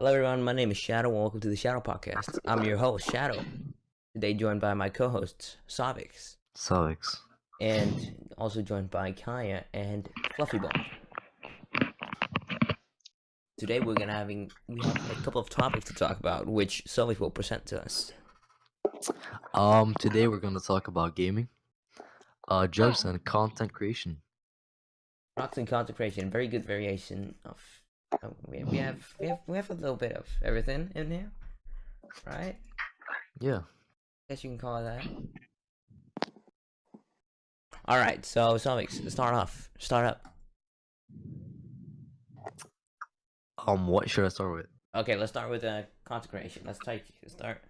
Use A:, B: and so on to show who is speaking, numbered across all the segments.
A: Hello everyone, my name is Shadow. Welcome to the Shadow Podcast. I'm your host, Shadow. Today joined by my co-hosts, Savix. And also joined by Kaya and Fluffy Bomb. Today we have a couple of topics to talk about, which Savix will present to us.
B: Today we're gonna talk about gaming, drugs, and content creation.
A: Drugs and content creation, very good variation of. We have a little bit of everything in here, right?
B: Yeah.
A: Guess you can call it that. All right, so Savix, start up.
B: What should I start with?
A: Okay, let's start with content creation. Let's start.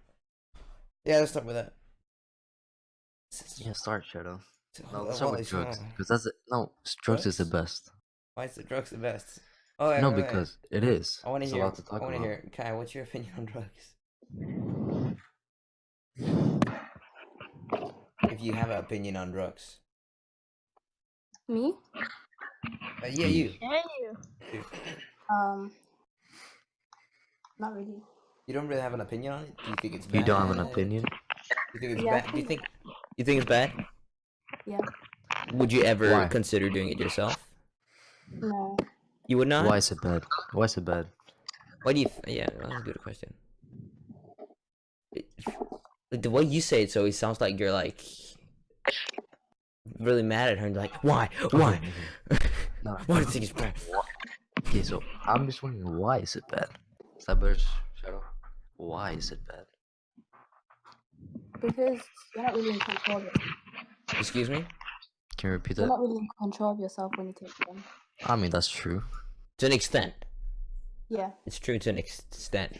A: Yeah, let's start with that.
B: Yeah, start Shadow.
A: No,
B: let's start with drugs, because that's it. No, drugs is the best.
A: Why is the drugs the best? Oh, wait,
B: no,
A: wait,
B: because it is.
A: I want to hear.
B: A lot to talk
A: I want to
B: about.
A: hear. Kai, what's your opinion on drugs? If you have an opinion on drugs.
C: Me?
A: Yeah, you.
C: Yeah, you. Not really.
A: You don't really have an opinion on it? Do you think it's bad?
B: You don't have an opinion?
A: You think it's bad? Do you think it's bad?
C: Yeah.
A: Would you ever consider doing it yourself?
C: No.
A: You would not?
B: Why is it bad? Why is it bad?
A: Why do you? Yeah, that's a good question. The way you say it, so it sounds like you're like really mad at her and like, why? Why?
B: No.
A: Why do you think it's bad?
B: Okay, so I'm just wondering, why is it bad? Is that better, Shadow? Why is it bad?
C: Because you're not really in control of yourself.
A: Excuse me?
B: Can you repeat that?
C: You're not really in control of yourself when you take them.
B: I mean, that's true.
A: To an extent.
C: Yeah.
A: It's true to an extent.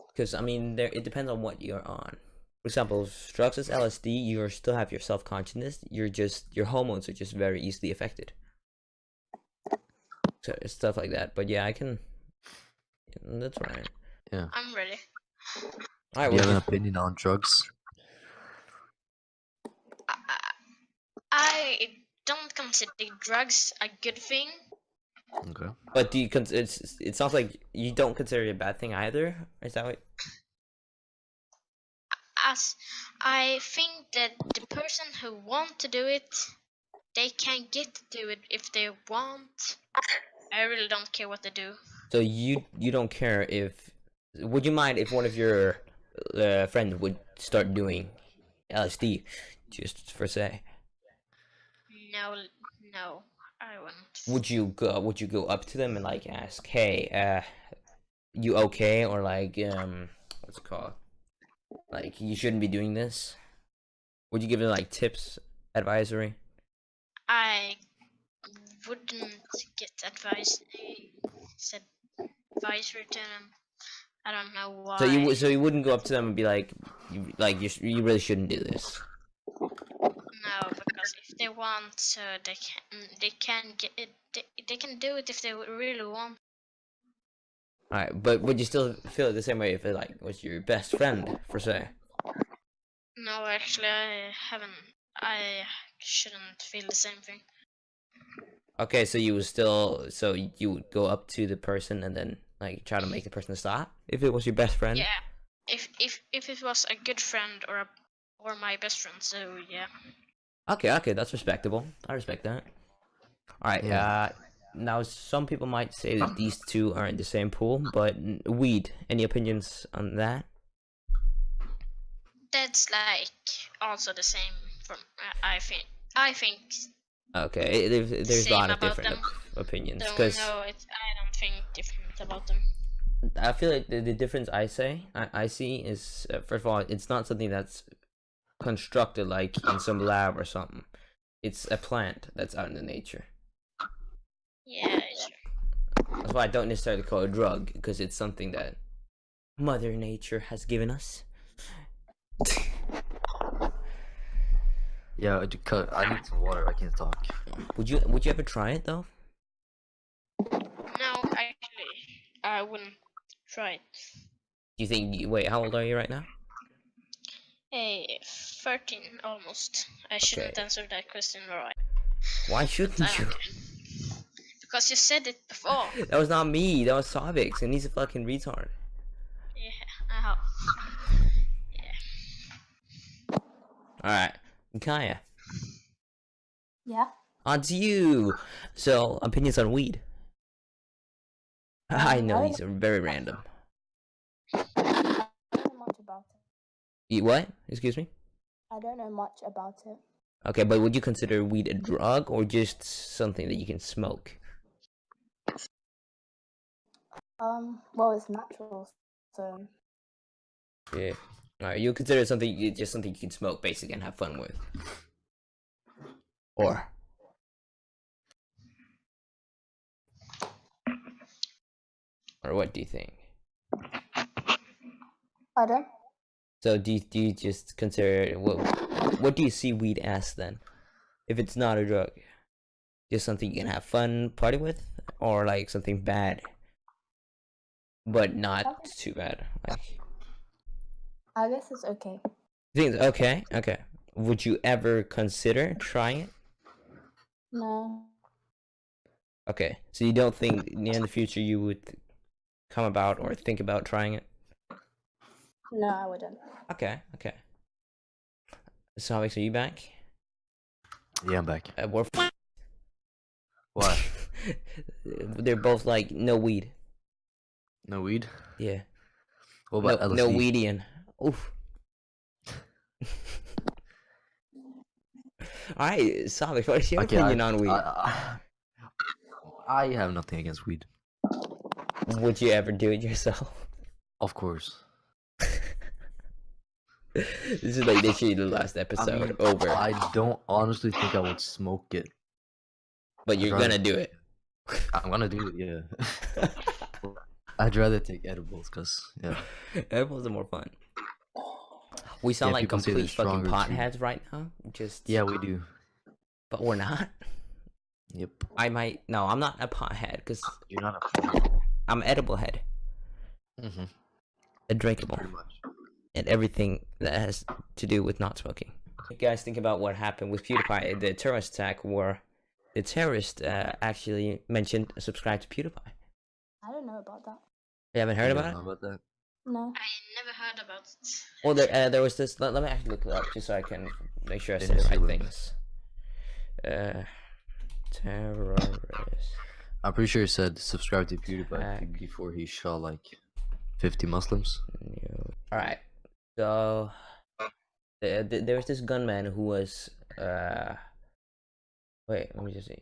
A: Because, I mean, it depends on what you're on. For example, if drugs is LSD, you still have your self-consciousness. Your hormones are just very easily affected. So, stuff like that. But yeah, that's right.
B: Yeah.
D: I'm ready.
A: All right,
B: Do you have an opinion on drugs?
D: I don't consider drugs a good thing.
B: Okay.
A: But do you it sounds like you don't consider it a bad thing either? Is that what?
D: As I think that the person who want to do it, they can get to do it if they want. I really don't care what they do.
A: So you don't care if? Would you mind if one of your friends would start doing LSD, just for say?
D: No, I wouldn't.
A: Would you go up to them and like ask, hey, you okay? Or like, what's it called? Like, you shouldn't be doing this? Would you give them like tips, advisory?
D: I wouldn't get advisory to them. I don't know why.
A: So you wouldn't go up to them and be like, you really shouldn't do this.
D: No, because if they want, so they can get it. They can do it if they really want.
A: Alright, but would you still feel the same way if it like was your best friend, per se?
D: No, actually, I haven't. I shouldn't feel the same thing.
A: Okay, so you would go up to the person and then like try to make the person stop if it was your best friend?
D: Yeah, if it was a good friend or my best friend, so yeah.
A: Okay, that's respectable. I respect that. Alright, now some people might say that these two are in the same pool, but weed, any opinions on that?
D: That's like also the same from I think.
A: Okay, there's a lot of
D: about
A: different
D: them.
A: opinions.
D: I
A: Because
D: don't think different about them.
A: I feel like the difference I see is, first of all, it's not something that's constructed like in some lab or something. It's a plant that's out in the nature.
D: Yeah, sure.
A: That's why I don't necessarily call it a drug, because it's something that Mother Nature has given us.
B: Yeah, I need some water. I can't talk.
A: Would you ever try it though?
D: No, actually, I wouldn't try it.
A: Do you think? Wait, how old are you right now?
D: 13 almost. I shouldn't answer that question right.
A: Why shouldn't you?
D: because you said it before.
A: That was not me. That was Savix, and he's a fucking retard.
D: Yeah.
A: Alright, Kaya,
C: Yeah.
A: on to you. So, opinions on weed. I know these are very random.
C: I don't know much about it.
A: What? Excuse me?
C: I don't know much about it.
A: Okay, but would you consider weed a drug or just something that you can smoke?
C: Well, it's natural, so
A: Yeah. Alright, you consider something just something you can smoke, basically, and have fun with. Or what do you think?
C: I don't.
A: So do you just consider what do you see weed as then? If it's not a drug, just something you can have fun party with, or like something bad, but not too bad. Like,
C: I guess it's okay.
A: things okay. Would you ever consider trying it?
C: No.
A: Okay, so you don't think in the future you would come about or think about trying it?
C: No, I wouldn't.
A: Okay. So, Alex, are you back?
B: Yeah, I'm back.
A: We're
B: Why?
A: They're both like no weed.
B: No weed?
A: Yeah.
B: What about LSD?
A: No weedian. Oof. Alright, Savik, what is your opinion on weed?
B: I have nothing against weed.
A: Would you ever do it yourself?
B: Of course.
A: This is like literally the last episode. Over.
B: I don't honestly think I would smoke it.
A: But you're gonna do it.
B: I'm gonna do it, yeah. I'd rather take edibles, cause yeah.
A: Edibles are more fun. We sound like
B: people say they're
A: complete fucking
B: stronger, too.
A: potheads right now. Just
B: Yeah, we do.
A: but we're not.
B: Yep.
A: No, I'm not a pothead because
B: You're not a
A: I'm edible head.
B: Mm-hmm.
A: A drinkable.
B: Pretty much.
A: And everything that has to do with not smoking. You guys think about what happened with PewDiePie, the terrorist attack, where the terrorist actually mentioned subscribe to PewDiePie.
C: I don't know about that.
A: You haven't heard
B: You
A: about
B: don't
A: it?
B: know about that?
C: No.
D: I never heard about it.
A: Well, there was this. Let me actually look it up just so I can make sure I say the
B: Dennis
A: right
B: Leland.
A: things. Terrorist.
B: I'm pretty sure he said subscribe to
A: Attack.
B: PewDiePie before he shot like 50 Muslims.
A: All right. So there was this gunman who was wait, let me just see.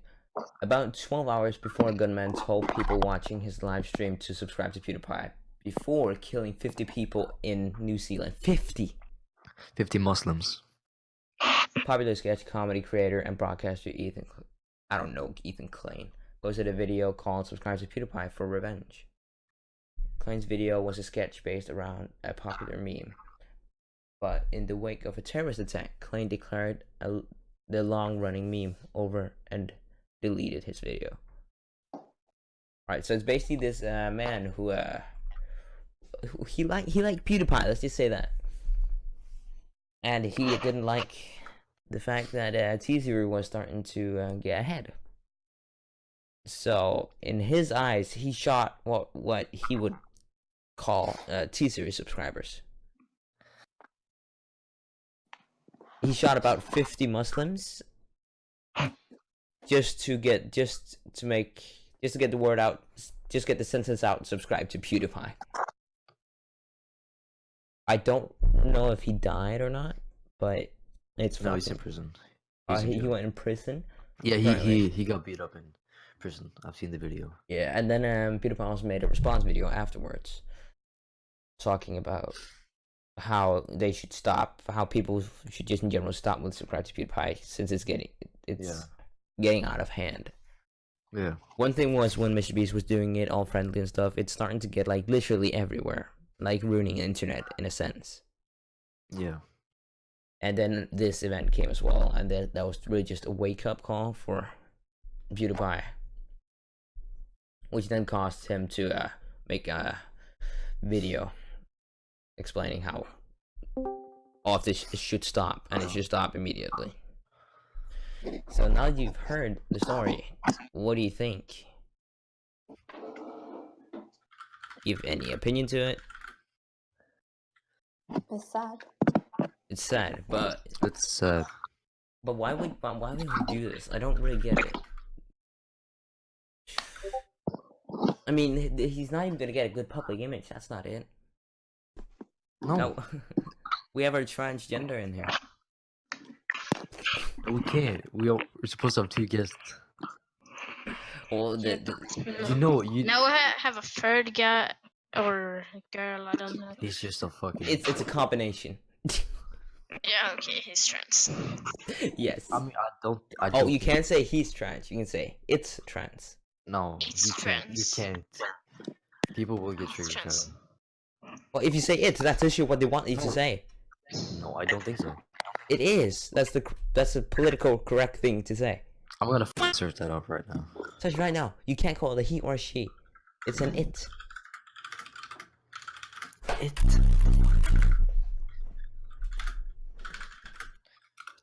A: About 12 hours before, a gunman told people watching his live stream to subscribe to PewDiePie before killing 50 people in New Zealand. 50.
B: 50 Muslims.
A: Popular sketch comedy creator and broadcaster Ethan Klein posted a video called "Subscribe to PewDiePie for Revenge." Klein's video was a sketch based around a popular meme, but in the wake of a terrorist attack, Klein declared the long-running meme over and deleted his video. Alright, so it's basically this man who he liked PewDiePie, let's just say that. And he didn't like the fact that T-Series was starting to get ahead. So in his eyes, he shot what he would call T-Series subscribers. He shot about 50 Muslims just to get the word out, just get the sentence out, subscribe to PewDiePie. I don't know if he died or not, but it's
B: No, he's in prison.
A: he went in prison.
B: Yeah,
A: Apparently.
B: he got beat up in prison. I've seen the video.
A: Yeah, and then PewDiePie also made a response video afterwards, talking about how they should stop, how people should just in general stop with subscribe to PewDiePie since it's getting out of hand.
B: Yeah.
A: One thing was when Mr. Beast was doing it all friendly and stuff, it's starting to get like literally everywhere, like ruining the internet in a sense.
B: Yeah.
A: And then this event came as well, and that was really just a wake-up call for PewDiePie, which then caused him to make a video explaining how all of this should stop, and it should stop immediately. So now you've heard the story, what do you think? You have any opinion to it?
C: It's sad.
A: It's sad, but
B: It's
A: why would he do this? I don't really get it. I mean, he's not even gonna get a good public image. That's not it.
B: no,
A: No, we have our transgender in here.
B: we can't. We're supposed to have 2 guests.
A: Well,
B: You know, you.
D: Now I have a third guy or girl. I don't know.
B: He's just a fucking.
A: it's a combination.
D: Yeah, okay, he's trans.
A: Yes.
B: I mean, I don't.
A: Oh, you can't say he's trans. You can say it's trans.
B: No,
D: It's
B: you can't. You
D: trans.
B: can't. People will get
D: It's
B: triggered.
D: trans.
A: Well, if you say it, that's actually what they want you to say.
B: No, I don't think so.
A: It is. That's the political correct thing to say.
B: I'm gonna search that up right now.
A: Such right now, you can't call it a he or a she. It's an it.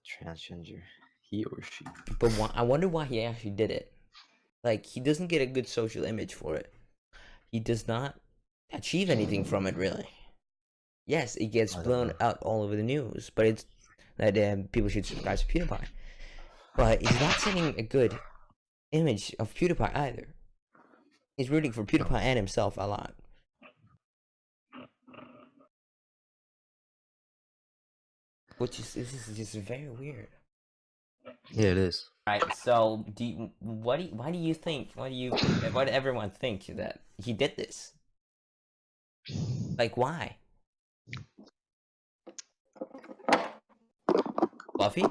B: Transgender, he or she.
A: But I wonder why he actually did it. Like, he doesn't get a good social image for it. He does not achieve anything from it, really. Yes, it gets
B: I don't
A: blown
B: know.
A: out all over the news, but it's that people should subscribe to PewDiePie. But he's not setting a good image of PewDiePie either. He's rooting for PewDiePie and himself a lot. Which is this is just very weird.
B: Yeah, it is.
A: Right. So, why do you think? Why do everyone think that he did this? Like, why? Fluffy?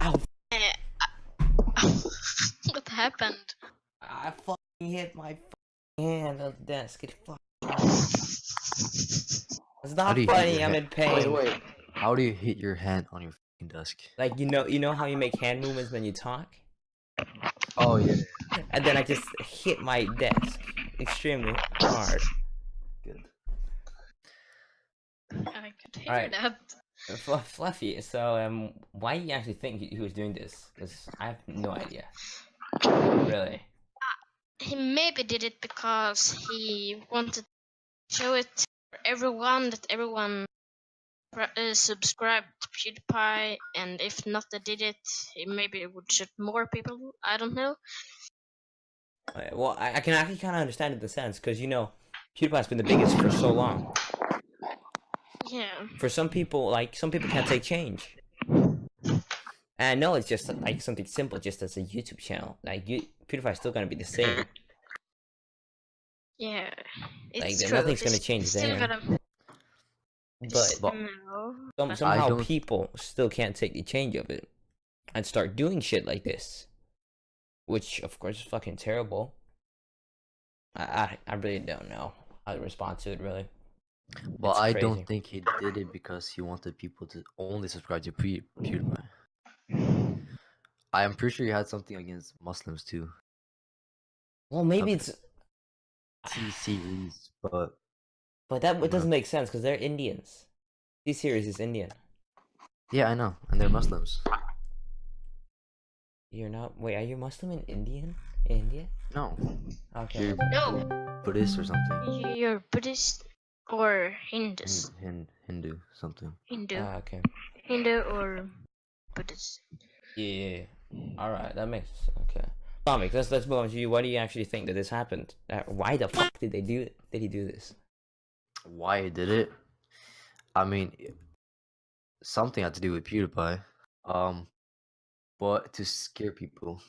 A: Ow!
D: What happened?
A: I fucking hit my hand on the desk. It fucking. It's
B: How
A: not
B: do you hit
A: funny.
B: your
A: I'm
B: hand?
A: in pain.
B: Wait. How do you hit your hand on your fucking desk?
A: Like, you know how you make hand movements when you talk,
B: Oh yeah.
A: and then I just hit my desk extremely hard.
B: Good.
D: I could hear
A: Alright.
D: that.
A: Fluffy. So, why do you actually think he was doing this? Because I have no idea. Really.
D: He maybe did it because he wanted to show it for everyone that everyone subscribed to PewDiePie, and if not they did it, he maybe would shoot more people. I don't know.
A: Well, I can actually kind of understand it in the sense, because, you know, PewDiePie's been the biggest for so long.
D: Yeah.
A: For some people, some people can't take change. And I know it's just, like, something simple, just as a YouTube channel. Like, PewDiePie's still gonna be the same.
D: Yeah.
A: Like,
D: It's
A: nothing's
D: true.
A: gonna change
D: Still
A: there.
D: gotta-
A: But
D: no.
A: somehow
B: don't-
A: people still can't take the change of it. And start doing shit like this. Which, of course, is fucking terrible. I really don't know how to respond to it, really.
B: Well,
A: It's
B: I
A: crazy.
B: don't think he did it because he wanted people to only subscribe to PewDiePie. I am pretty sure he had something against Muslims too.
A: Well, maybe
B: Okay.
A: it's...
B: T-series, but
A: But
B: Yeah.
A: doesn't make sense, because they're Indians. T-Series is Indian.
B: yeah, I know, and they're Muslims.
A: You're not... Wait, are you Muslim and Indian? In India?
B: No,
A: Okay.
B: you're
D: No.
B: Buddhist or something.
D: You're Buddhist or Hindus.
B: Hindu something.
D: Hindu.
A: Okay.
D: Hindu or Buddhist.
A: Yeah. Alright, that makes... Okay. Comic, let's move on to you. Why do you actually think that this happened? Why the fuck did he do this?
B: Why he did it? I mean, something had to do with PewDiePie. But to scare people.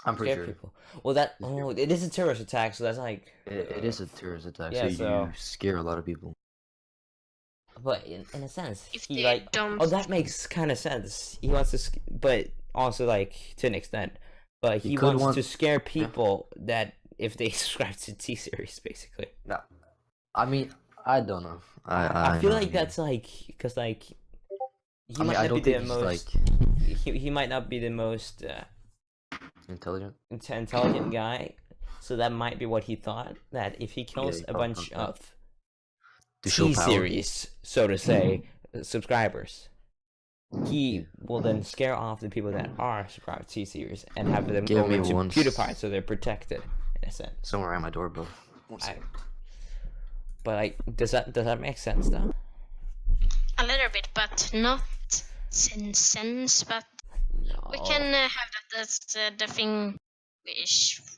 B: I'm pretty
A: Scare
B: sure
A: people. Well, it is a terrorist attack, so that's like...
B: it is a terrorist attack.
A: Yeah,
B: so
A: so-
B: you scare a lot of people.
A: But in a sense,
D: If
A: he
D: they don't-
A: Oh, that makes kind of sense. He wants to, but also like to an extent. But
B: He
A: he
B: could
A: wants
B: want-
A: to scare people that if they subscribe to T-Series, basically.
B: No, I mean, I don't know.
A: I feel
B: know
A: like
B: what you
A: that's like because like he
B: mean.
A: might
B: I
A: not
B: don't
A: be the
B: think he's
A: most.
B: like
A: He might not be the most
B: intelligent.
A: intelligent guy, so that might be what he thought. That if he kills
B: he
A: a
B: probably
A: bunch
B: thought that.
A: of
B: To show power.
A: T-Series, so to say, subscribers, he will then scare off the people that are subscribed to T-Series and have them
B: Give
A: go
B: me
A: into
B: one
A: PewDiePie so they're protected and a sense.
B: Someone rang my doorbell. One
A: I,
B: second.
A: but like, does that make sense though?
D: A little bit, but not in sense. But
A: No.
D: we can have that as the thing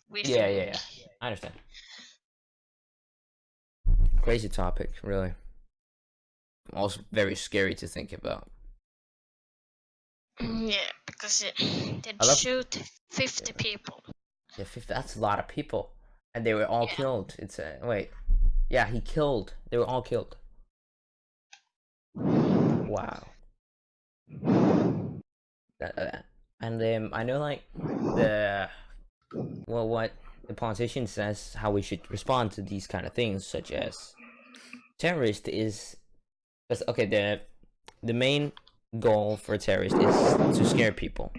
D: we
A: Yeah,
D: think.
A: yeah, yeah. I understand. Crazy topic, really. Also very scary to think about.
D: Yeah, because they
A: I love-
D: shoot 50 people.
A: Yeah, 50, that's a lot of people, and they were all
D: Yeah.
A: killed. It's a wait. Yeah, he killed. They were all killed. Wow. And I know like what the politician says how we should respond to these kind of things, such as terrorist is. Okay, the main goal for a terrorist is to scare people,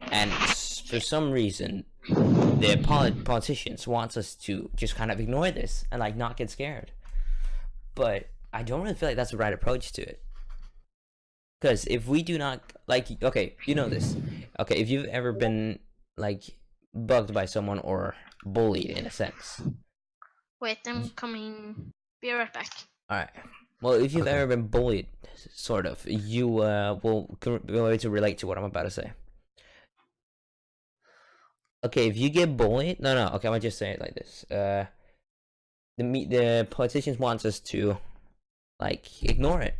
A: and for some reason the politicians want us to just kind of ignore this and like not get scared. But I don't really feel like that's the right approach to it, because if we do not like, okay, you know this, okay, if you've ever been like bugged by someone or bullied in a sense.
D: Wait, I'm coming. Be right back.
A: All right. Well, if you've
B: Okay.
A: ever been bullied, sort of, you will be able to relate to what I'm about to say. Okay, if you get bullied, no. Okay, I'm gonna just say it like this. The politicians want us to like ignore it,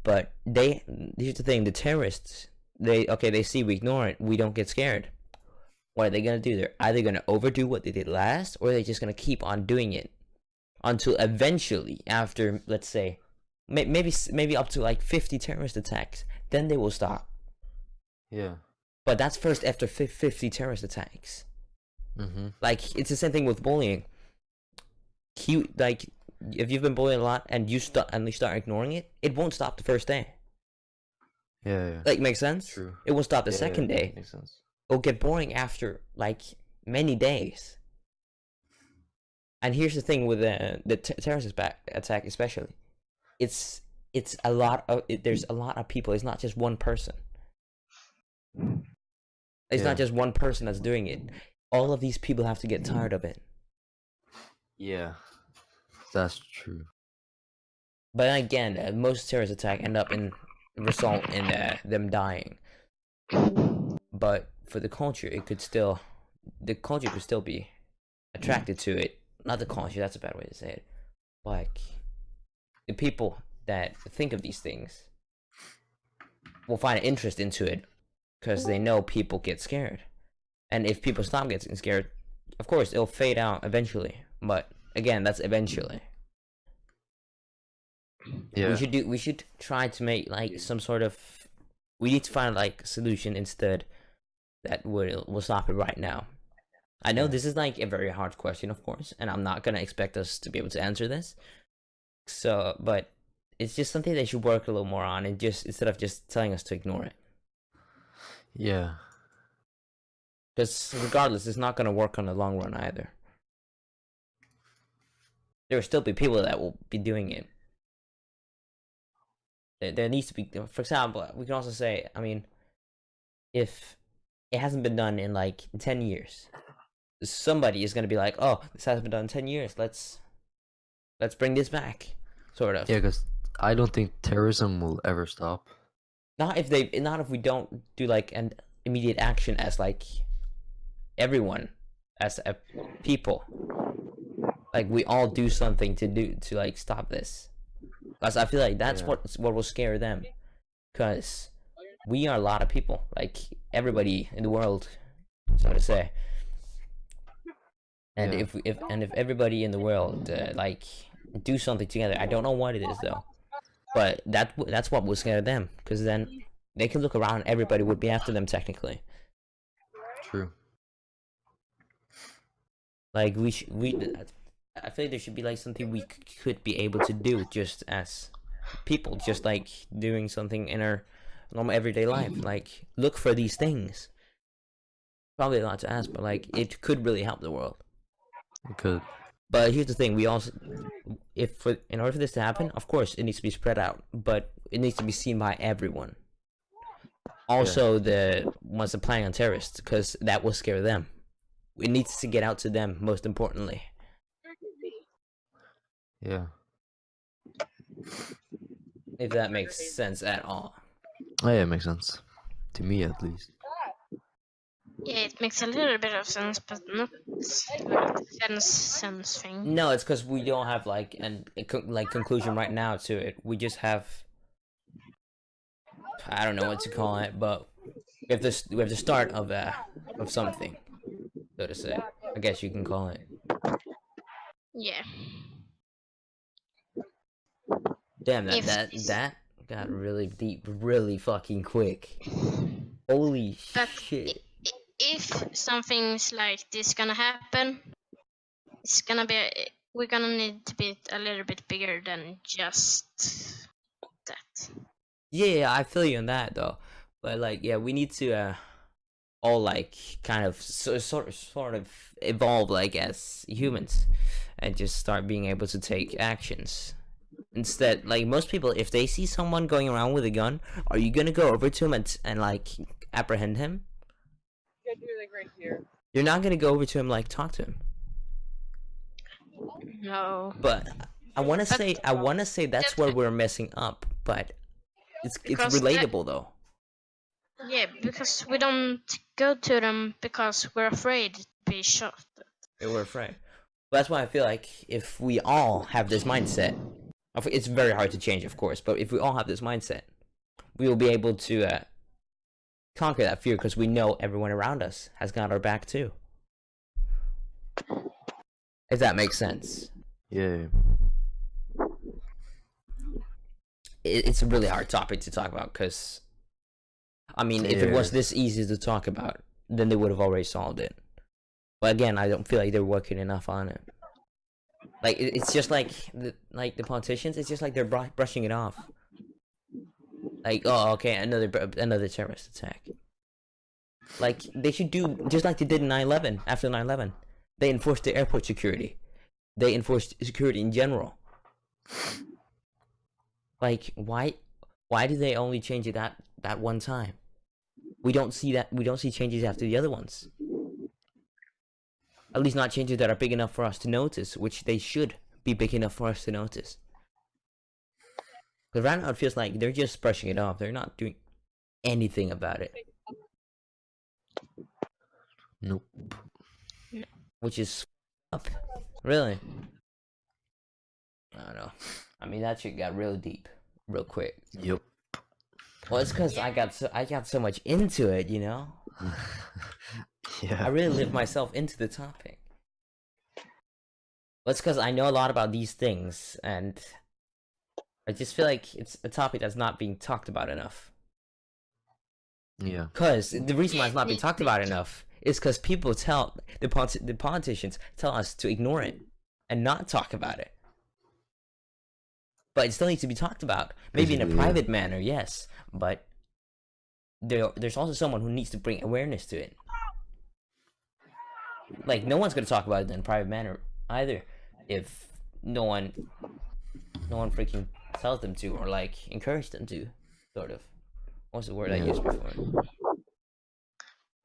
A: but here's the thing: the terrorists, they see we ignore it, we don't get scared. What are they gonna do? They're either gonna overdo what they did last, or they're just gonna keep on doing it until eventually, after let's say maybe up to like 50 terrorist attacks, then they will stop.
B: Yeah.
A: But that's first after 50 terrorist attacks.
B: Mm-hmm.
A: Like, it's the same thing with bullying. Like, if you've been bullied a lot and you start ignoring it, it won't stop the first day.
B: Yeah.
A: Like, makes sense?
B: True.
A: It won't stop the
B: Yeah,
A: second day.
B: Makes sense.
A: It'll get boring after like many days. And here's the thing with the terrorist attack, especially, it's a lot of there's a lot of people. It's not just one person. It's not just one person that's doing it. All of these people have to get tired of it.
B: Yeah. That's true.
A: But then again, most terrorist attacks result in them dying. But for the culture, the culture could still be attracted to it. Not the culture, that's a bad way to say it. Like, the people that think of these things will find an interest into it because they know people get scared. And if people stop getting scared, of course, it'll fade out eventually. But again, that's eventually.
B: Yeah.
A: We should try to make like some sort of. We need to find like a solution instead that will stop it right now. I know this is like a very hard question, of course, and I'm not gonna expect us to be able to answer this. So, but it's just something they should work a little more on, and just instead of just telling us to ignore it.
B: Yeah.
A: Because regardless, it's not gonna work on the long run either. There will still be people that will be doing it. There needs to be, for example, we can also say, I mean, if it hasn't been done in like 10 years, somebody is going to be like, oh, this hasn't been done in 10 years, let's bring this back, sort of.
B: Yeah, because I don't think terrorism will ever stop.
A: Not if we don't do like an immediate action as like everyone, as a people, like we all do something to like stop this. Because I feel like that's what will scare them. Because we are a lot of people, like everybody in the world, so to say. And if everybody in the world like do something together, I don't know what it is though, but that's what will scare them. Because then they can look around, and everybody would be after them technically.
B: True.
A: Like I feel like there should be like something we could be able to do just as people, just like doing something in our normal everyday life. Like, look for these things. Probably a lot to ask, but like it could really help the world.
B: It could.
A: But here's the thing: in order for this to happen, of course, it needs to be spread out, but it needs to be seen by everyone. Also, the ones that planning on terrorists, because that will scare them. it needs to get out to them, most importantly.
B: Yeah.
A: If that makes sense at all.
B: Oh, yeah, it makes sense. To me, at least.
D: Yeah, it makes a little bit of sense, but not like the sense thing.
A: No, it's because we don't have like conclusion right now to it. We just have, I don't know what to call it, but we have the start of something, so to say. I guess you can call it.
D: Yeah.
A: Damn,
D: If
A: that got really deep, really fucking quick. Holy
D: But
A: shit!
D: if something's like this gonna happen, it's gonna be we're gonna need to be a little bit bigger than just that.
A: Yeah, I feel you on that though. But like, yeah, we need to all like kind of sort of evolve like as humans, and just start being able to take actions. Instead, like most people, if they see someone going around with a gun, are you gonna go over to him and like apprehend him? You're not gonna go over to him like talk to him.
D: No.
A: But I wanna say that's where we're messing up. But it's
D: Because
A: relatable though.
D: Yeah, because we don't go to them because we're afraid to be shot.
A: We're afraid. That's why I feel like if we all have this mindset, it's very hard to change, of course. But if we all have this mindset, we will be able to conquer that fear because we know everyone around us has got our back too. If that makes sense.
B: Yeah.
A: It's a really hard topic to talk about because, I mean, if it was this easy to talk about, then they would have already solved it. But again, I don't feel like they're working enough on it. Like it's just like the politicians. It's just like they're brushing it off. Like, oh, okay, another terrorist attack. Like they should do just like they did in 9/11. After 9/11, they enforced the airport security. They enforced security in general. Like, why do they only change it that one time? We don't see changes after the other ones. At least not changes that are big enough for us to notice, which they should be big enough for us to notice. Because right now it feels like they're just brushing it off. They're not doing anything about it.
B: Nope.
A: Which is up. Really. I don't know. I mean, that shit got real deep, real quick.
B: Yep.
A: Well, it's because I got so much into it, you know.
B: Yeah.
A: I really lived myself into the topic. Well, it's because I know a lot about these things, and I just feel like it's a topic that's not being talked about enough.
B: Yeah.
A: Because the reason why it's not being talked about enough is because people tell the politicians tell us to ignore it and not talk about it. But it still needs to be talked about, maybe in a private manner, yes. But there's also someone who needs to bring awareness to it. Like, no one's gonna talk about it in a private manner either, if no one freaking tells them to, or like encourage them to, sort of. What's the word I used before?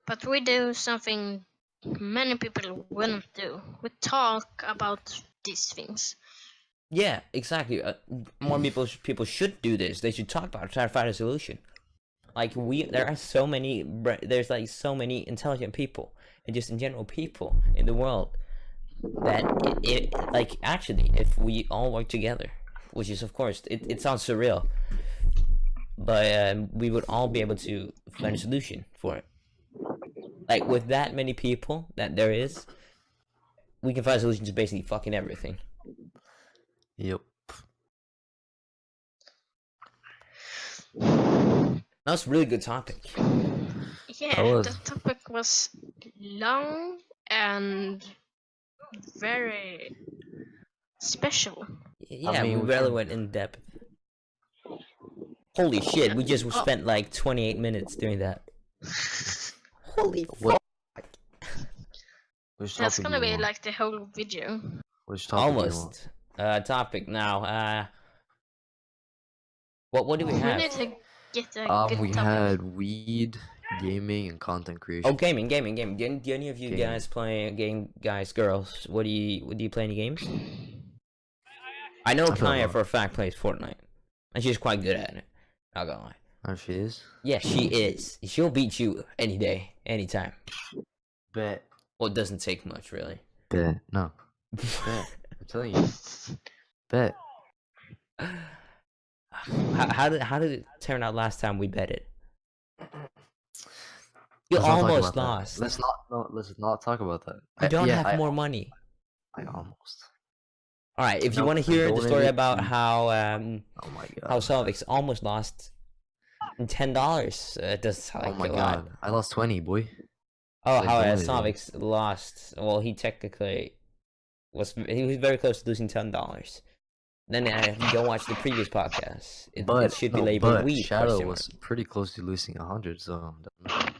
D: But we do something many people wouldn't do. We talk about these things.
A: Yeah, exactly. More people should do this. They should talk about it, try to find a solution. Like there's so many intelligent people, and just in general people in the world, that like actually, if we all work together, which is of course it sounds surreal, but we would all be able to find a solution for it. Like with that many people that there is, we can find a solution to basically fucking everything.
B: Yep.
A: That was a really good topic.
D: Yeah, the topic was long and very special.
A: Yeah,
B: I mean,
A: we really went in depth. Holy shit, we just spent like 28 minutes doing that. Holy fuck.
D: That's gonna be like the whole video.
B: Which topic?
A: Almost. Topic now. What do we have?
D: We need to get a good
B: we
D: topic.
B: had weed, gaming and content creation.
A: Oh, gaming. Do any of you
B: Gaming.
A: guys play a game, guys, girls? Do you play any games? I know
B: I play a
A: Kaya
B: lot.
A: for a fact plays Fortnite, and she's quite good at it. Not gonna lie.
B: Oh, she is.
A: Yeah, she is. She'll beat you any day, anytime.
B: Bet.
A: Well, it doesn't take much, really.
B: Bet. No. Bet. I'm telling you. Bet.
A: How did it turn out last time we bet it? You
B: Let's not talk
A: almost
B: about that.
A: lost.
B: Let's not talk about that.
A: You don't
B: yeah,
A: have more money.
B: I almost.
A: All right, if you
B: No,
A: want to
B: I
A: hear the
B: donated
A: story about
B: to-
A: how
B: Oh my god.
A: how Selvix almost lost $10, it does sound
B: Oh
A: like
B: my
A: a lot.
B: god. I lost 20, boy.
A: Oh,
B: Like
A: how
B: donated.
A: Selvix lost? Well, he technically was very close to losing $10. Then if you go watch the previous podcast, it should be labeled weed.
B: Shadow
A: question
B: was pretty close to losing 100, so.
A: mark.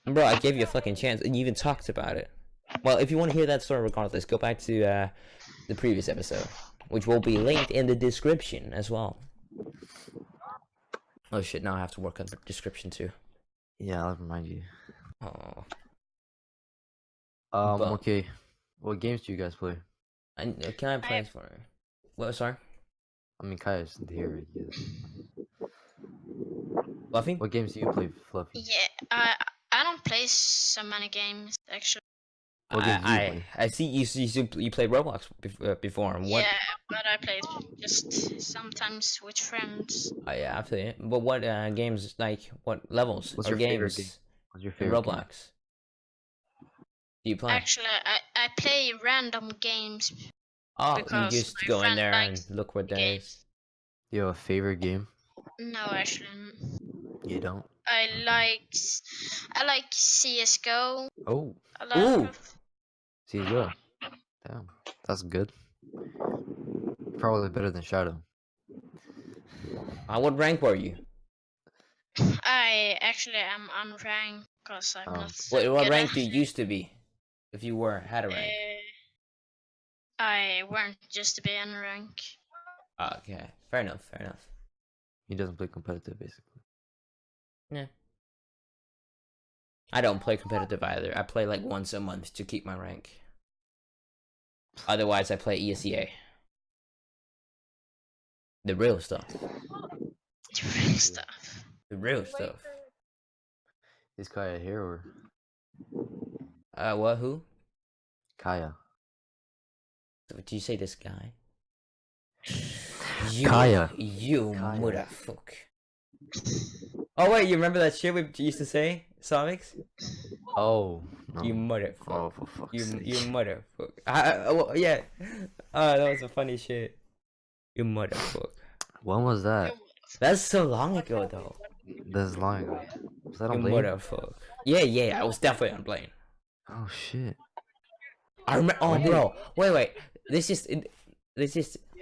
A: Bro, I gave you a fucking chance, and you even talked about it. Well, if you want to hear that story, regardless, go back to the previous episode, which will be linked in the description as well. Oh shit! Now I have to work on the description too.
B: Yeah, I'll remind you.
A: Oh, But-
B: Okay. What games do you guys play?
A: can I play for? What? Sorry,
B: I mean, Kaya's here. Yes.
A: Fluffy.
B: What games do you play, Fluffy?
D: Yeah, I don't play so many games actually.
B: What games do you play?
A: I see you played Roblox before. And what?
D: Yeah, but I play just sometimes with friends.
A: Oh, yeah, I play it. But what games, like what levels
B: What's
A: or
B: your favorite
A: games
B: game? What's your
A: in
B: favorite game?
A: Roblox do you play?
D: Actually, I play random games.
A: Oh, you
D: because
A: just
D: my
A: go in
D: friend
A: there and
D: likes
A: look what there
D: games.
A: is.
B: Do you have a favorite game?
D: No, actually,
B: You don't.
D: I like CS:GO
B: Oh,
D: a lot.
A: Ooh.
B: see you go. Damn, that's good. Probably better than Shadow.
A: What rank were you?
D: I actually am unranked because I'm
B: Oh.
D: not. So
A: What
D: good
A: rank
D: at-
A: do you used to be? If you had a rank.
D: I weren't just to be unranked.
A: Okay, fair enough.
B: He doesn't play competitive, basically.
A: Yeah. I don't play competitive either. I play like once a month to keep my rank. Otherwise, I play ESEA. The real stuff.
D: Real stuff.
A: The real stuff.
B: Is Kaya here or
A: What? Who?
B: Kaya?
A: Did you say this guy? You,
B: Kaya.
A: You
B: Kaya.
A: motherfucker. Oh wait, you remember that shit we used to say, Sonics?
B: Oh, no.
A: You motherfucker.
B: Oh, for fuck's
A: You
B: sake.
A: motherfucker. Well, yeah. That was a funny shit. You motherfucker.
B: When was that?
A: That's so long ago though.
B: That's long ago. Was that
A: You
B: on Blade?
A: motherfucker. Yeah. I was definitely on Blade.
B: Oh shit.
A: I remember. Oh,
B: When did-
A: bro. Wait. This is.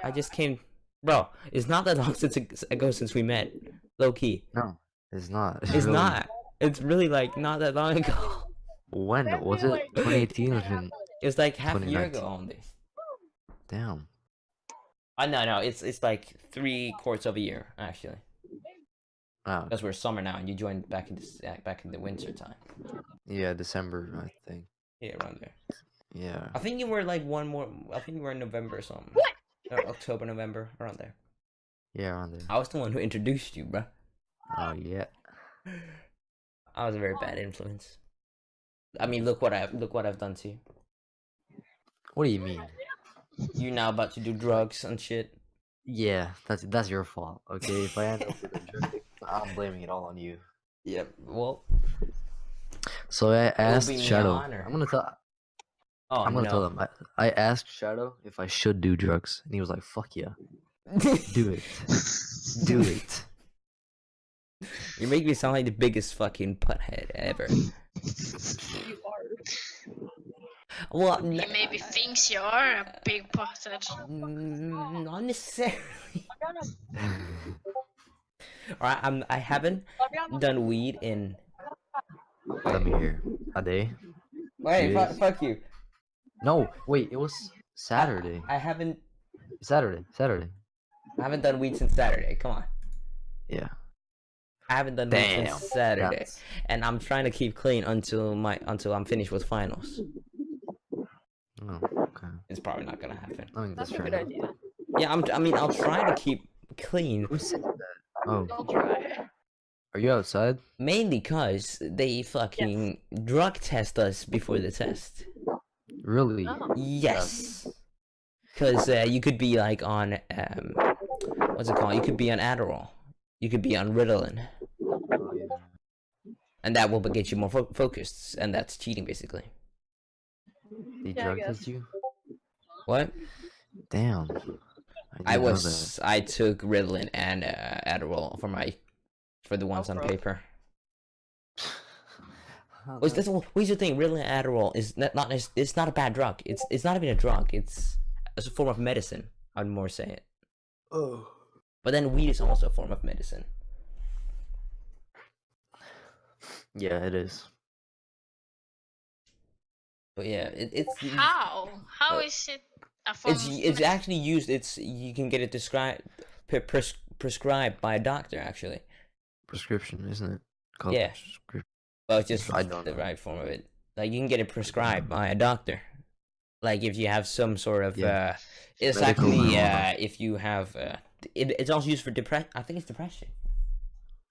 A: I just came. Bro, it's not that long ago since we met. Low key.
B: No, it's not.
A: It's
B: really-
A: not. It's really like not that long ago.
B: When was it? 2018 or
A: It's like half a year
B: 2019.
A: ago only.
B: Damn.
A: No. It's like 3/4 of a year actually.
B: Ah,
A: Because we're summer now, and you joined back in the winter time.
B: yeah, December, I think.
A: Yeah, around there.
B: Yeah.
A: I think you were like one more. I think you were in November or something. Or October, November, around there.
B: Yeah, around there.
A: I was the one who introduced you, bruh.
B: Oh yeah.
A: I was a very bad influence. I mean, look what I've done to you.
B: What do you mean?
A: You're now about to do drugs and shit.
B: Yeah, that's your fault. Okay, if I end up with a drug, I'm blaming it all on you.
A: Yep. Well.
B: So I asked
A: be me
B: Shadow.
A: honor.
B: I'm gonna tell.
A: Oh
B: I'm gonna
A: no.
B: tell him. I asked Shadow if I should do drugs, and he was like, "Fuck yeah, do it, do it."
A: You make me sound like the biggest fucking putthead ever. Well,
D: He maybe thinks you are a big butthead.
A: not necessarily. Alright, I haven't done weed in.
B: Let me hear. A day?
A: Wait,
B: Yes.
A: fuck you.
B: No, wait. It was Saturday.
A: I haven't
B: Saturday.
A: done weed since Saturday. Come on.
B: Yeah.
A: I haven't done weed
B: Damn.
A: since Saturday,
B: That's-
A: and I'm trying to keep clean until I'm finished with finals.
B: Oh, okay.
A: It's probably not gonna happen.
B: I mean,
C: That's a
B: fair
C: good
B: enough.
C: idea.
A: Yeah, I mean, I'll try to keep clean,
B: Who said that? Oh,
C: I'll try.
B: are you outside?
A: mainly cause they fucking drug test us before the test.
B: Really?
C: Oh.
A: Yes. Cause you could be like on what's it called? You could be on Adderall. You could be on Ritalin,
B: Oh, yeah.
A: and that will get you more focused, and that's cheating basically.
B: They
C: Yeah, I
B: drug
C: guess.
B: test you?
A: What?
B: Damn.
A: I
B: didn't know
A: I took Ritalin and Adderall for the ones on
C: bro.
A: paper.
B: that. How
A: What's
B: that-
A: the thing? Ritalin and Adderall is it's not a bad drug. It's not even a drug. It's a form of medicine. I'd more say it.
B: Oh.
A: But then weed is also a form of medicine.
B: Yeah, it is.
A: But yeah, it's
D: How? How
A: Uh,
D: is it a form
A: it's
D: of
A: it's
D: medicine?
A: actually used. You can get it prescribed by a doctor actually.
B: Prescription, isn't it? Called
A: Yeah.
B: prescription.
A: Well, it's just
B: I don't
A: the
B: know.
A: right form of it. Like you can get it prescribed by a doctor. Like if you have some sort of
B: Yeah.
A: it's
B: Medical
A: actually
B: marijuana.
A: if you have it's also used for depression. I think it's depression.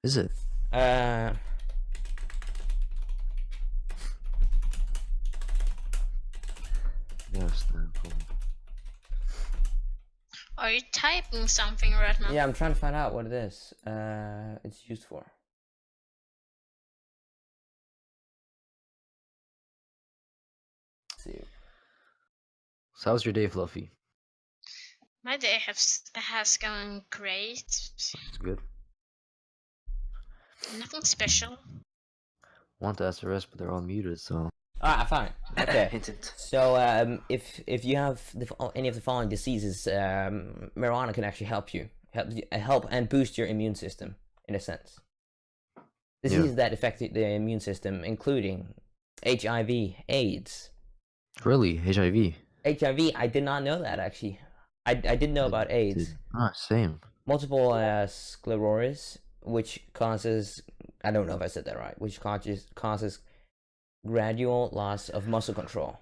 B: Is it? Yes, then.
D: Are you typing something right now?
A: Yeah, I'm trying to find out what it is. It's used for. Let's see.
B: So how's your day, Fluffy?
D: My day has gone great.
B: It's good.
D: Nothing special.
B: Want to ask the rest, but they're all muted, so.
A: Alright, I found it. Okay.
B: Hint, hint.
A: So, if you have any of the following diseases, marijuana can actually help and boost your immune system in a sense. Diseases that affect the immune system, including HIV, AIDS.
B: Really? HIV?
A: HIV, I did not know that actually. I didn't know about AIDS.
B: Same.
A: Multiple sclerosis, which causes, I don't know if I said that right, which causes gradual loss of muscle control.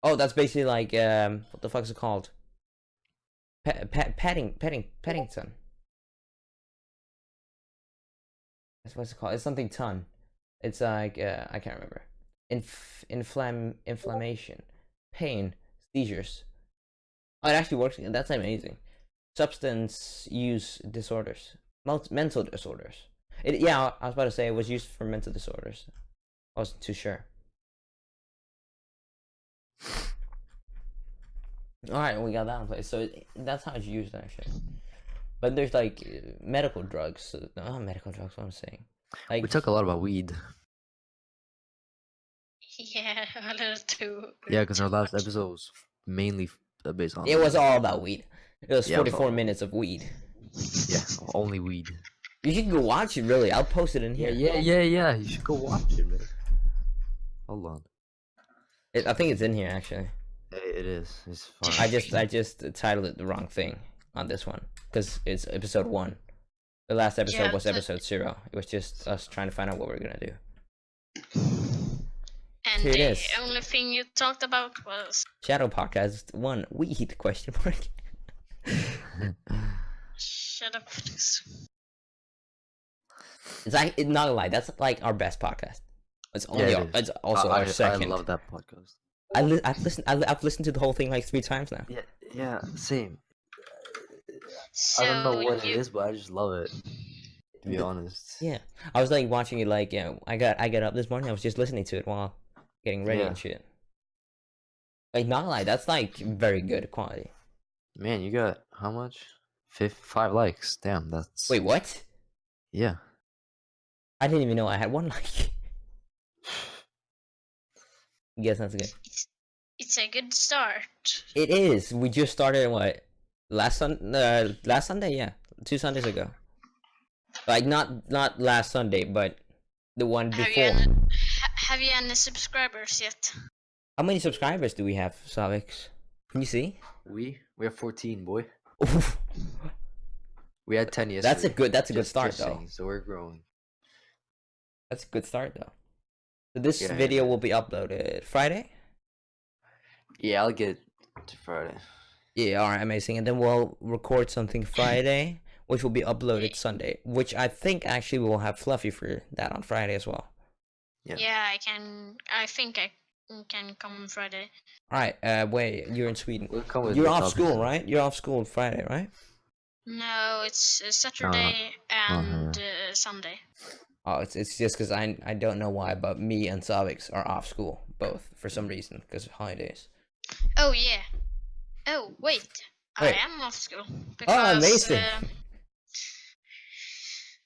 A: Oh, that's basically like what the fuck is it called? Paddington. That's what's it called. It's something ton. It's like I can't remember. Inflammation, pain, seizures. Oh, it actually works. That's amazing. Substance use disorders, mental disorders. Yeah, I was about to say it was used for mental disorders. I wasn't too sure. Alright, we got that in place. So that's how it's used actually. But there's like medical drugs. Not medical drugs, what I'm saying. Like
B: We talk a lot about weed.
D: Yeah, a little too.
B: Yeah, because our
D: too
B: last
D: much.
B: episode was mainly based on.
A: it was all about weed. It was
B: Yeah, it was
A: 44
B: all-
A: minutes of weed.
B: Yeah, only weed.
A: You should go watch it really. I'll post it in here.
B: Yeah. You should go watch it, man. Hold on.
A: I think it's in here actually.
B: It is. It's fine.
A: I just titled it the wrong thing on this one because it's episode 1. The last episode
D: Yeah,
A: was
D: but-
A: episode 0. It was just us trying to find out what we are gonna do.
D: And
A: Here it
D: the
A: is.
D: only thing you talked about was
A: Shadow Podcast 1 weed question mark.
D: shut up.
A: It's like it's not a lie. That's like our best podcast. It's
B: Yeah,
A: only
B: it is.
A: it's also
B: I
A: our second.
B: I love that podcast.
A: I've listened to the whole thing like 3 times now.
B: Yeah, same.
D: So
B: I don't know what
D: you,
B: it is, but I just love it. To be honest.
A: Yeah, I was like watching it like I got up this morning. I was just listening to it while getting ready
B: Yeah.
A: and shit. Like not a lie. That's like very good quality.
B: Man, you got how much? 5 likes. Damn, that's.
A: Wait, what?
B: Yeah.
A: I didn't even know I had 1 like. Yes, that's good.
D: it's a good start.
A: It is. We just started what last Sunday, yeah, 2 Sundays ago. Like not last Sunday, but the one
D: Have you
A: before.
D: any, have you any subscribers yet?
A: How many subscribers do we have, Savix? Can you see?
B: We have 14, boy.
A: Oof.
B: We had 10 yesterday.
A: That's a good
B: Just
A: start though.
B: saying, so we're growing.
A: That's a good start though. So this
B: Yeah,
A: video
B: yeah.
A: will be uploaded Friday.
B: Yeah, I'll get to Friday.
A: Yeah, alright, amazing. And then we'll record something Friday, which will be uploaded Sunday. Which I think actually we'll have Fluffy for that on Friday as well.
B: Yeah.
D: Yeah, I can. I think I can come on Friday.
A: Alright, wait, you're in Sweden.
B: We'll come with
A: You're
B: the
A: off
B: topics,
A: school,
B: though.
A: right? You're off school Friday, right?
D: No, it's Saturday and
B: Uh-huh.
D: Sunday.
A: Oh, it's just because I don't know why, but me and Savix are off school both for some reason because of holidays.
D: Oh yeah. Oh wait,
A: Wait.
D: I am off school because
A: amazing.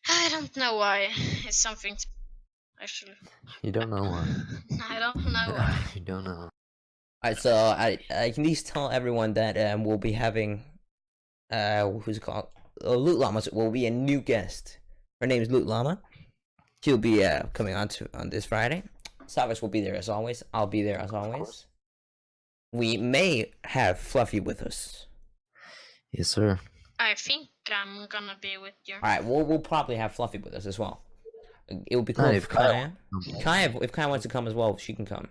D: I don't know why. It's something actually.
B: You don't know why.
D: I don't know why.
B: You don't know.
A: Alright, so I can at least tell everyone that we'll be having who's it called? Loot Llama will be a new guest. Her name is Loot Llama. She'll be coming on this Friday. Savas will be there as always. I'll be there as always. We may have Fluffy with us.
B: Yes, sir.
D: I think I'm gonna be with you.
A: Alright, we'll probably have Fluffy with us as well. It would be cool
B: Nice,
A: if Kaya. If Kaya wants to come as well, she can come.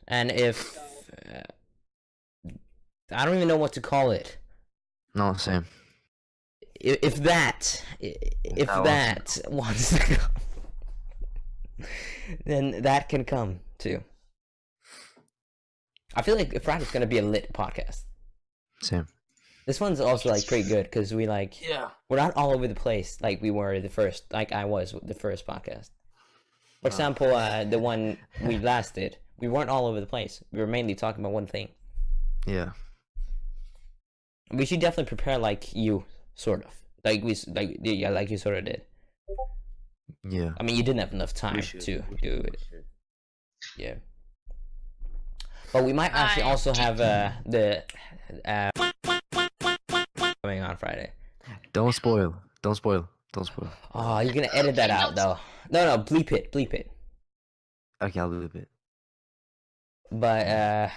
A: And if I don't even know what to call it.
B: No, same.
A: If that wants to come, then that can come too. I feel like Friday's gonna be a lit podcast.
B: Same.
A: This one's also like pretty good because we're
B: Yeah.
A: not all over the place like we were the first, like I was with the first podcast. For example, the one we last did, we weren't all over the place. We were mainly talking about one thing.
B: Yeah.
A: We should definitely prepare like you, sort of, like you sort of did.
B: Yeah.
A: I mean, you didn't have enough time to do it. Yeah. But we might actually also have the coming on Friday.
B: Don't spoil. Don't spoil. Don't spoil.
A: Oh, you're gonna edit that out though. No, bleep it.
B: Okay, I'll leave it.
A: But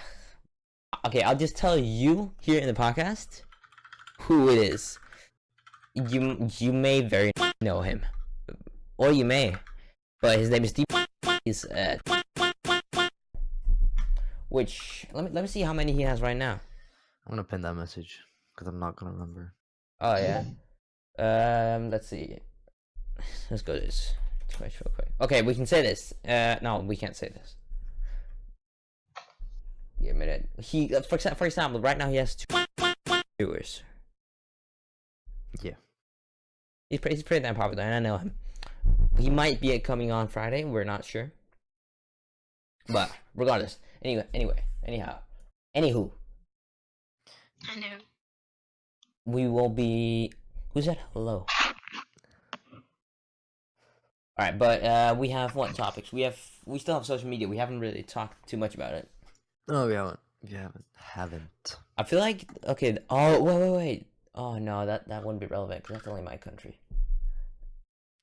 A: okay, I'll just tell you here in the podcast who it is. You may very know him, or you may, but his name is Deep. He's which let me see how many he has right now.
B: I'm gonna pin that message because I'm not gonna remember.
A: Oh yeah. Let's see. Let's go to this Twitch real quick. Okay, we can say this. No, we can't say this. Give me a minute. He, for example, right now he has 2 viewers.
B: Yeah.
A: He's pretty damn popular, and I know him. He might be coming on Friday. We're not sure. But regardless, anywho.
D: I know.
A: We will be. Who's that? Hello. All right, but we have what topics? We still have social media. We haven't really talked too much about it.
B: No, we haven't. We haven't.
A: I feel like okay. Oh wait. Oh no, that wouldn't be relevant because that's only my country.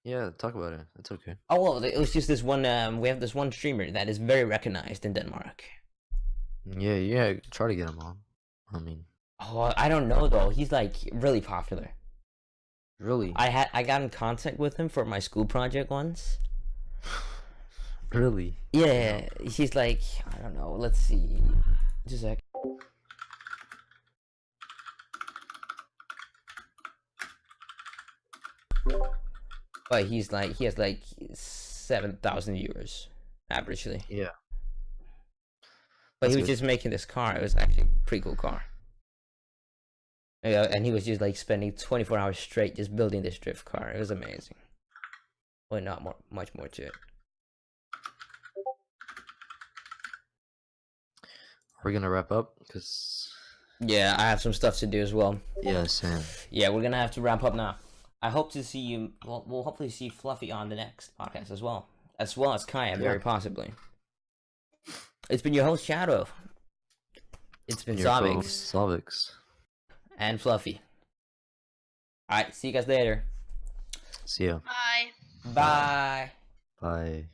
B: Yeah, talk about it. It's okay.
A: Oh well, it was just this one. We have this one streamer that is very recognized in Denmark.
B: Yeah. Try to get him on. I mean,
A: Oh, I don't know though. He's like really popular.
B: really?
A: I got in contact with him for my school project once.
B: Really?
A: Yeah, he's like, I don't know. Let's see. Just a sec. But he has like 7,000 viewers averagely.
B: Yeah.
A: But
B: That's
A: he was
B: good.
A: just making this car. It was actually a pretty cool car. Yeah, and he was just like spending 24 hours straight just building this drift car. It was amazing. Well, not much more to it.
B: We're gonna wrap up because
A: Yeah, I have some stuff to do as well.
B: yeah, Sam.
A: Yeah, we're gonna have to wrap up now. I hope to see you. Well, we'll hopefully see Fluffy on the next podcast as well as Kaya, very possibly. It's been your host Shadow. It's been
B: Savix.
A: And Fluffy. All right, see you guys later.
B: See ya.
D: Bye.
A: Bye.
B: Bye.